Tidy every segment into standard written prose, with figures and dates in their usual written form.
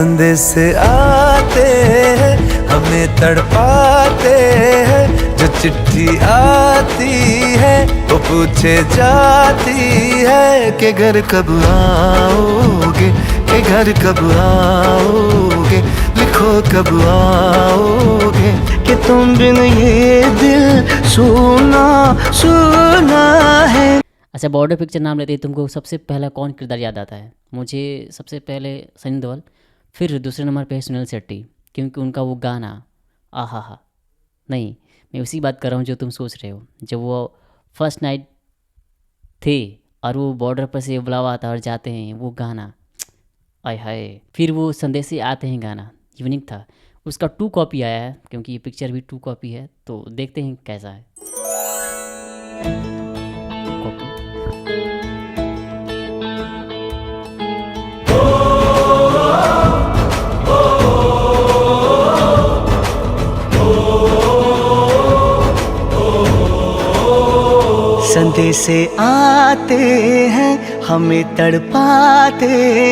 संदेश आते हैं हमें तड़पाते हैं, जो चिट्ठी आती है वो पूछे जाती है कि घर कब आओगे, कि घर कब आओगे, लिखो कब आओगे, कि तुम बिन ये दिल सुना सुना है। अच्छा, बॉर्डर पिक्चर नाम लेते ही तुमको सबसे पहला कौन किरदार याद आता है? मुझे सबसे पहले सनी देओल, फिर दूसरे नंबर पे है सुनील शेट्टी, क्योंकि उनका वो गाना आहा हा। नहीं, मैं उसी बात कर रहा हूँ जो तुम सोच रहे हो। जब वो फर्स्ट नाइट थे और वो बॉर्डर पर से बुलावा आता और जाते हैं, वो गाना आय हाय। फिर वो संदेश से आते हैं गाना यूनिक था। उसका 2 कॉपी आया है, क्योंकि ये पिक्चर भी 2 कॉपी है, तो देखते हैं कैसा है। कॉपी संदेश आते हैं हमें तड़पाते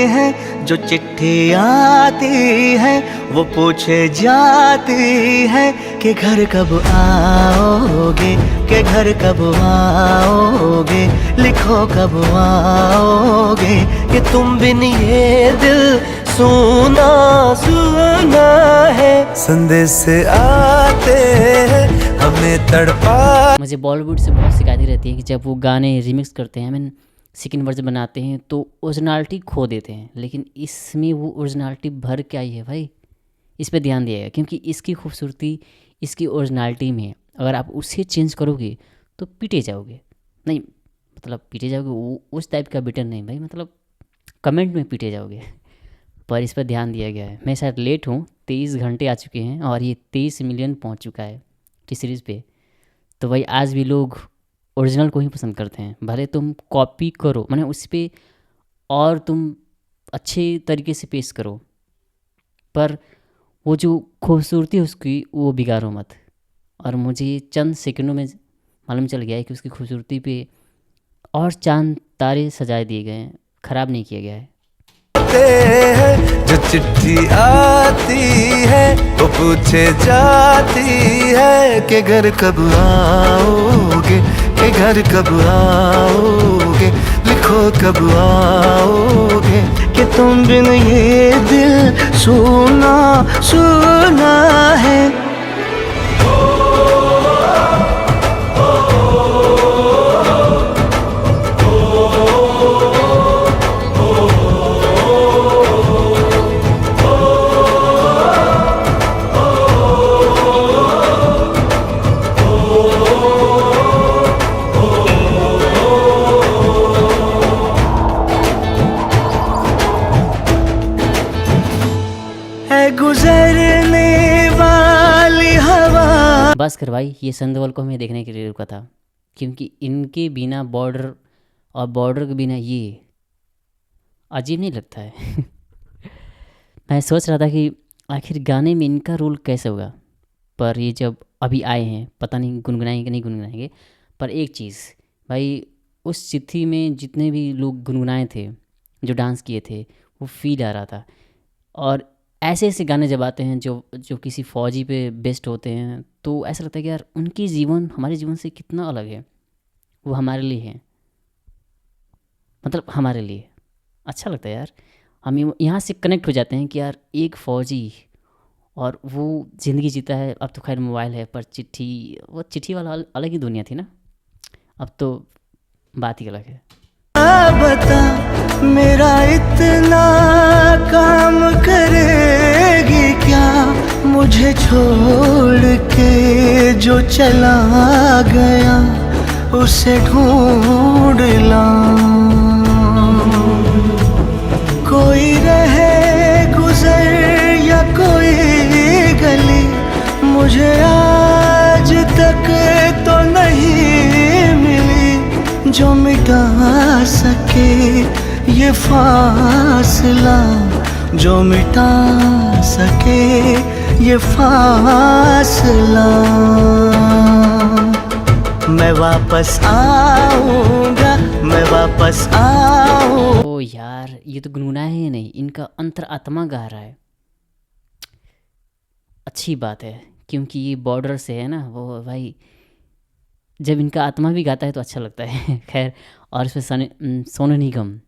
हैं, जो चिट्ठी आती है वो पूछे जाती है कि घर कब आओगे, कि घर कब आओगे, लिखो कब आओगे, कि तुम बिन ये दिल सुना सुना है। संदेश आते हैं हमें तड़पा। मुझे बॉलीवुड से बहुत शिकायतें रहती हैं कि जब वो गाने रिमिक्स करते हैं, मीन सेकंड वर्जन बनाते हैं, तो ओरिजिनलिटी खो देते हैं। लेकिन इसमें वो ओरिजिनलिटी भर के आई है भाई, इस पे ध्यान दिएगा, क्योंकि इसकी खूबसूरती इसकी ओरिजिनलिटी में है। अगर आप उसे चेंज करोगे तो पीटे जाओगे। नहीं मतलब पीटे जाओगे, वो उस टाइप का बिटर नहीं भाई, मतलब कमेंट में पीटे जाओगे। पर इस पर ध्यान दिया गया है। मैं शायद लेट हूँ, 23 घंटे आ चुके हैं और ये 23 मिलियन पहुँच चुका है टी सीरीज़ पे। तो भाई आज भी लोग ओरिजिनल को ही पसंद करते हैं, भले तुम कॉपी करो, माने उस पर और तुम अच्छे तरीके से पेश करो, पर वो जो खूबसूरती है उसकी वो बिगाड़ो मत। और मुझे चंद सेकंडों में मालूम चल गया है कि उसकी खूबसूरती पे और चांद तारे सजाए दिए गए हैं, ख़राब नहीं किया गया है। जो चिट्ठी आती है वो पूछे जाती है कि घर कब आओगे, कि घर कब आओगे, लिखो कब आओगे, कि तुम बिन ये दिल सुना सुना है। गुजरने वाली हवा। बस कर भाई, ये सनी देओल को हमें देखने के लिए रुका था, क्योंकि इनके बिना बॉर्डर और बॉर्डर के बिना ये अजीब नहीं लगता है। मैं सोच रहा था कि आखिर गाने में इनका रोल कैसे होगा, पर ये जब अभी आए हैं पता नहीं गुनगुनाएंगे कि नहीं गुनगुनाएंगे। पर एक चीज़ भाई, उस चिट्ठी में जितने भी लोग गुनगुनाए थे, जो डांस किए थे, वो फील आ रहा था। और ऐसे ऐसे गाने जब आते हैं जो जो किसी फौजी पे बेस्ड होते हैं, तो ऐसा लगता है कि यार उनकी जीवन हमारे जीवन से कितना अलग है। वो हमारे लिए है, मतलब हमारे लिए अच्छा लगता है यार। हम यहाँ से कनेक्ट हो जाते हैं कि यार एक फ़ौजी और वो ज़िंदगी जीता है। अब तो खैर मोबाइल है, पर चिट्ठी, वो चिट्ठी वाला अलग ही दुनिया थी ना, अब तो बात ही अलग है। बता मेरा इतना काम करेगी क्या, मुझे छोड़ के जो चला गया उसे ढूंढ लाऊं। कोई रहे गुजर या कोई गली, मुझे आज तक तो नहीं मिली जो मिटा सके ये फासला, जो मिटा सके ये फासला। मैं वापस आऊंगा, मैं वापस आऊंगा। तो ओ यार, ये तो गुनगुनाया ही नहीं, इनका अंतरात्मा गा रहा है। अच्छी बात है, क्योंकि ये बॉर्डर से है ना वो भाई, जब इनका आत्मा भी गाता है तो अच्छा लगता है। खैर, और इसमें सोनू निगम,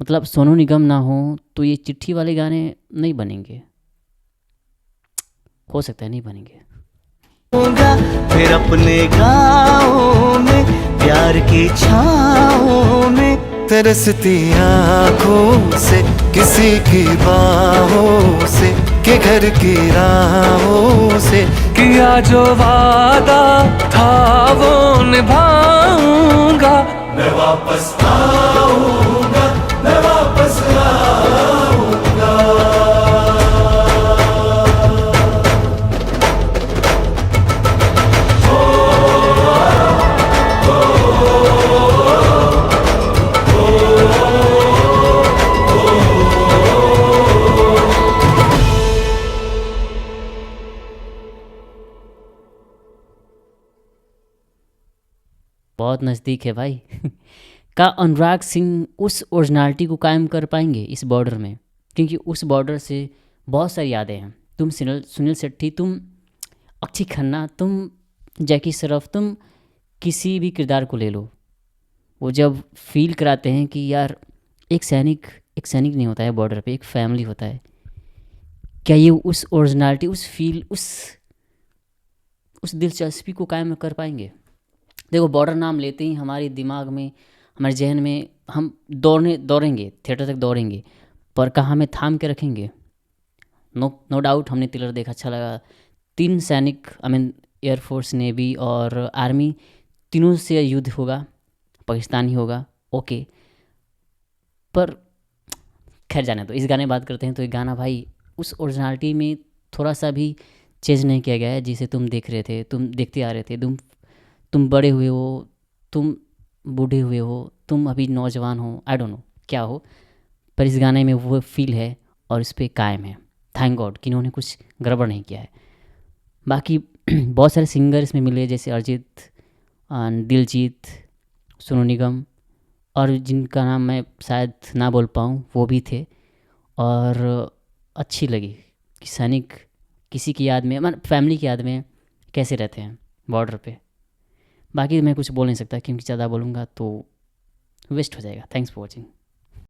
मतलब सोनू निगम ना हो तो ये चिट्ठी वाले गाने नहीं बनेंगे, हो सकता है नहीं बनेंगे। होगा फिर अपने गाँव में, प्यार की छाँव में, तरसती आँखों से, किसी की बाहों से, के घर की राहों से, किया जो वादा था वो निभाऊंगा। मैं वापस आऊंगा, मैं वापस आऊंगा। बहुत नज़दीक है भाई। का अनुराग सिंह उस ओरिजिनलिटी को कायम कर पाएंगे इस बॉर्डर में? क्योंकि उस बॉर्डर से बहुत सारी यादें हैं। तुम सुनील शेट्टी, तुम अक्षय खन्ना, तुम जैकी श्रॉफ, तुम किसी भी किरदार को ले लो, वो जब फील कराते हैं कि यार एक सैनिक नहीं होता है बॉर्डर पे, एक फैमिली होता है। क्या ये उस ओरिजिनलिटी, उस फील, उस दिलचस्पी को कायम कर पाएंगे? देखो, बॉर्डर नाम लेते ही हमारे दिमाग में, हमारे जहन में हम दौड़ेंगे, थिएटर तक दौड़ेंगे, पर कहाँ हमें थाम के रखेंगे? नो डाउट हमने ट्रेलर देखा, अच्छा लगा। 3 सैनिक, आई मीन एयरफोर्स, नेवी और आर्मी, तीनों से युद्ध होगा, पाकिस्तानी होगा, ओके। पर खैर जाने दो, इस गाने बात करते हैं। तो ये गाना भाई उस ओरिजिनलिटी में थोड़ा सा भी चेंज नहीं किया गया है, जिसे तुम देख रहे थे, तुम देखते आ रहे थे। तुम बड़े हुए हो, तुम बूढ़े हुए हो, तुम अभी नौजवान हो, आई डोंट नो क्या हो, पर इस गाने में वो फील है और इस पे कायम है। थैंक गॉड कि इन्होंने कुछ गड़बड़ नहीं किया है। बाकी बहुत सारे सिंगर इसमें मिले, जैसे अरिजीत, दिलजीत, सोनू निगम, और जिनका नाम मैं शायद ना बोल पाऊँ, वो भी थे। और अच्छी लगी कि सैनिक किसी की याद में, मतलब फैमिली की याद में कैसे रहते हैं बॉर्डर पे। बाकी मैं कुछ बोल नहीं सकता, क्योंकि ज़्यादा बोलूँगा तो वेस्ट हो जाएगा। Thanks for watching.